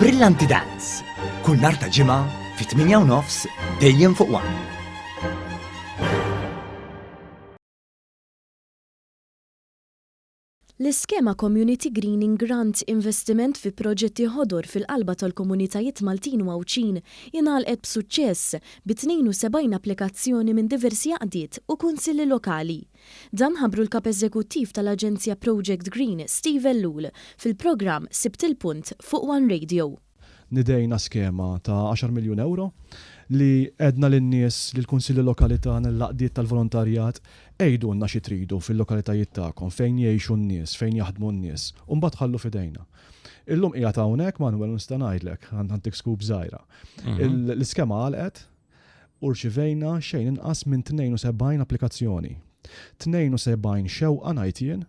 Brillanti Dance. Kull nhar ta' ġimgħa fit-8:30 dejjem fuq One. L-iskema Community Greening Grant Investiment fi proġetti ħodor fil-qalba tal-komunitajiet Maltin u Għawċin jingħalqet b'suċċess bi 72 applikazzjoni minn diversi għaqdiet u kunsilli lokali. Dan ħabbru l-kap eżekuttiv tal-Aġenzja Project Green, Steve Ellul, fil-programm Sibt il-Punt fuq One Radio. Nidejna skema ta' 10 miljun euro li edna l-nies li l-Kunsilli Lokali tagħna l-laqdiet tal-volontarjat ejdunna xi tridu fil-lokalitajiet tagħkom fejn jgħixu n-nies, fejn jaħdmu n-nies, u mbagħad ħallu f'idejna. Illum qiegħed hawnhekk Manuel nista' ngħidlek għandek scoop żgħira. L-iskema għalqet u rċivejna xejn inqas minn 72 applikazzjoni. 72 xewqa ngħid jien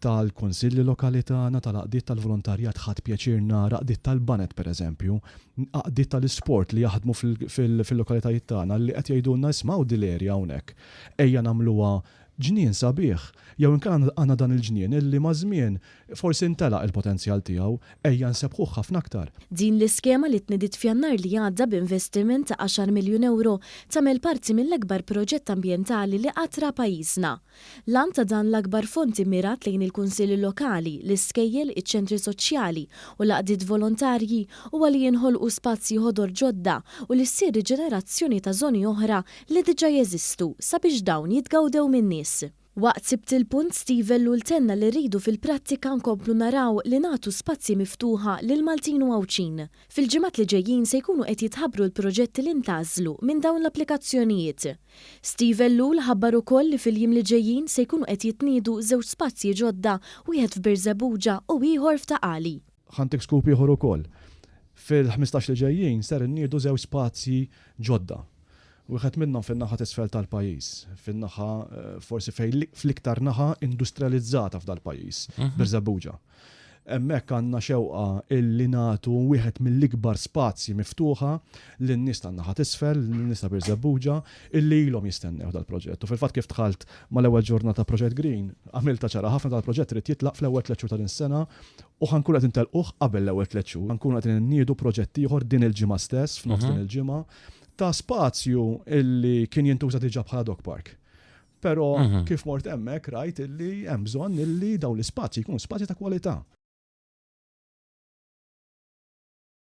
tal-Kunsilli Lokali tagħna, tal-qdiet tal-volontarjat ħadd pjaċir nara qdiet tal-banet pereżempju, qdiet tal-isport li jaħdmu fil-lokalitajiet tagħna li qed jgħidulna ismgħu din l-erja hawnhekk. Ejja nagħmluha ġnien sabiħ, jew inkella għandna dan il-ġnien illi ma' żmien forsi intelaq il-potenzjal tiegħu ejja nsebħuh ħafna aktar. Din l-iskema li tnidiet f'Jannar li għadda b'investiment ta' 10 miljun euro tagħmel parti mill-akbar proġett ambjentali li qatra pajjiżna. Lan ta' dan l-akbar fond immirat lejn il-kunsilli lokali, l-iskejjel, iċ-ċentri soċjali u l-qdiet volontarji huwa li jinħolqu spazji ħodor ġodda u li ssir riġenerazzjoni ta' żoni oħra li diġà jeżistu sabiex dawn jitgawdew min-nies. Waqt sibt il-punt Steve Ellul tenna li rridu fil-prattika nkomplu naraw li nagħtu spazji miftuħa lil Maltin u Għawċin. Fil-ġimgħat li ġejjin se jkunu qed jitħabbru l-proġetti li ntażlu minn dawn l-applikazzjonijiet. Steve Ellul ħabbar ukoll li fil-jiem li ġejjin se jkunu qed jitniedu żewġ spazji ġodda wieħed f'Birżebbuġa u ieħor f'Taqali. Ħantek skup ieħor ukoll. Fil-15 li ġejjin ser inniedu żewġ spazji ġodda. Wieħed minnhom fin-naħa t'isfel tal-pajjiż, fin-naħa forsi fejn fl-iktar naħa industrializzata f'dal-pajjiż, Birżebbuġa. Hemmhekk għandna xewqa illi nagħtu wieħed mill-ikbar spazji miftuħa lin-nies tan-naħa t'isfel, lin-nies ta' Birżebbuġa illi ilhom jistennew dal-proġett. U fil-fatt kif dħalt mal-ewwel ġurnata Project Green, għamilta ċara ħafna tal-proġett irid jitlaq fl-ewwel 3 xhur tal-sena u ħankun qed intelquh qabel l-ewwel 3 xhur. Ħankun qed inniedu proġett ieħor din il-ġimgħa stess, f'nofs din il-ġimgħa, ta' spazju illi kien jintuża diġà bħala dog park. Però kif mort hemmhekk rajt illi hemm bżonn illi dawn l-ispazji jkunu spazji ta' kwalità.